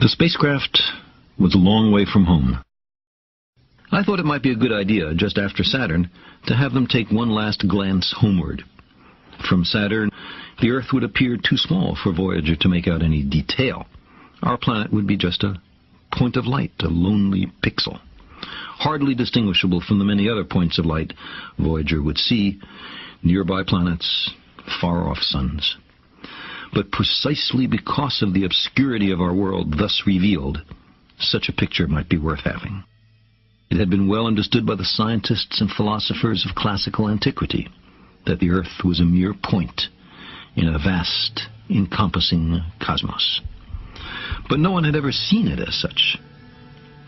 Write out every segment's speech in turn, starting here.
The spacecraft was a long way from home. I thought it might be a good idea, just after Saturn, to have them take one last glance homeward. From Saturn, the Earth would appear too small for Voyager to make out any detail. Our planet would be just a point of light, a lonely pixel, hardly distinguishable from the many other points of light Voyager would see, nearby planets, far-off suns. But precisely because of the obscurity of our world thus revealed, such a picture might be worth having. It had been well understood by the scientists and philosophers of classical antiquity that the Earth was a mere point in a vast, encompassing cosmos. But no one had ever seen it as such.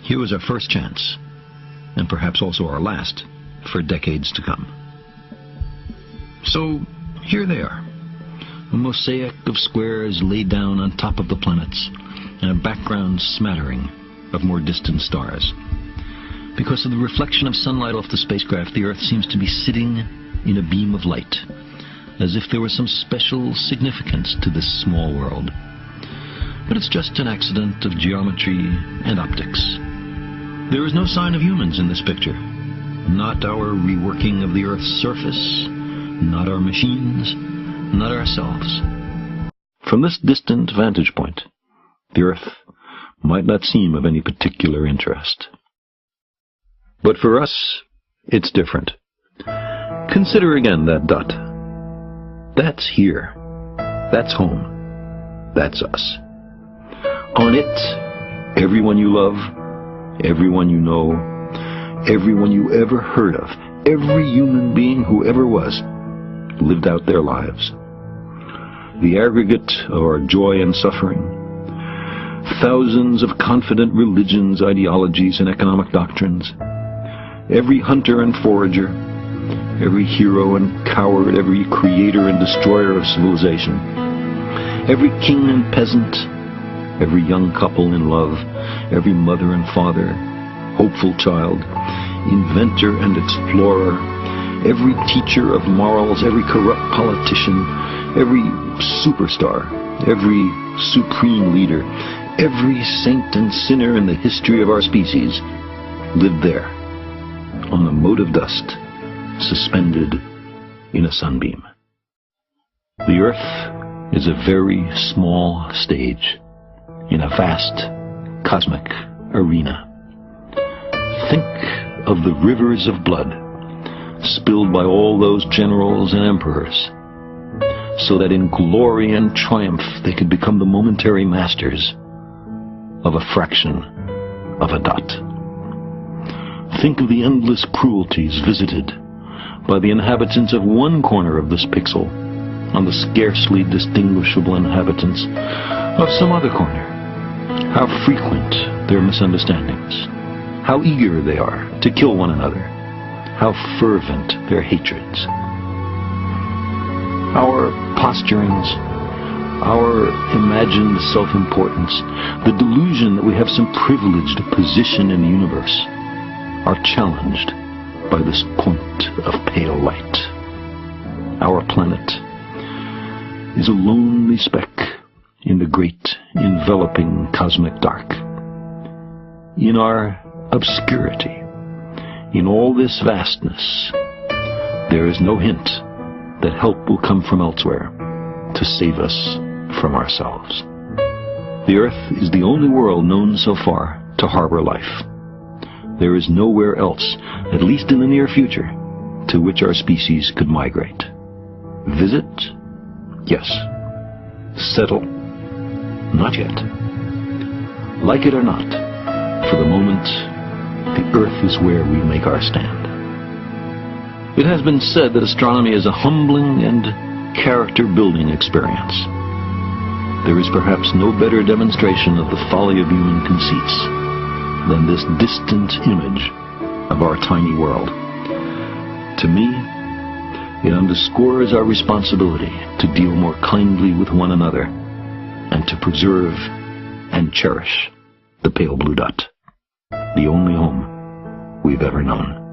Here was our first chance, and perhaps also our last, for decades to come. So, here they are. A mosaic of squares laid down on top of the planets, and a background smattering of more distant stars. Because of the reflection of sunlight off the spacecraft, the Earth seems to be sitting in a beam of light, as if there was some special significance to this small world. But it's just an accident of geometry and optics. There is no sign of humans in this picture. Not our reworking of the Earth's surface, not our machines, not ourselves. From this distant vantage point, the Earth might not seem of any particular interest. But for us, it's different. Consider again that dot. That's here. That's home. That's us. On it, everyone you love, everyone you know, everyone you ever heard of, every human being who ever was, lived out their lives. The aggregate of our joy and suffering, thousands of confident religions, ideologies, and economic doctrines, every hunter and forager, every hero and coward, every creator and destroyer of civilization, every king and peasant, every young couple in love, every mother and father, hopeful child, inventor and explorer, every teacher of morals, every corrupt politician, every superstar, every supreme leader, every saint and sinner in the history of our species lived there, on a mote of dust, suspended in a sunbeam. The Earth is a very small stage in a vast cosmic arena. Think of the rivers of blood spilled by all those generals and emperors, so that in glory and triumph they could become the momentary masters of a fraction of a dot. Think of the endless cruelties visited by the inhabitants of one corner of this pixel on the scarcely distinguishable inhabitants of some other corner. How frequent their misunderstandings, how eager they are to kill one another, how fervent their hatreds. Our posturings, our imagined self-importance, the delusion that we have some privileged position in the universe, are challenged by this point of pale light. Our planet is a lonely speck in the great enveloping cosmic dark. In our obscurity, in all this vastness, there is no hint that help will come from elsewhere to save us from ourselves. The Earth is the only world known so far to harbor life. There is nowhere else, at least in the near future, to which our species could migrate. Visit? Yes. Settle? Not yet. Like it or not, for the moment, the Earth is where we make our stand. It has been said that astronomy is a humbling and character-building experience. There is perhaps no better demonstration of the folly of human conceits than this distant image of our tiny world. To me, it underscores our responsibility to deal more kindly with one another and to preserve and cherish the pale blue dot, the only home we've ever known.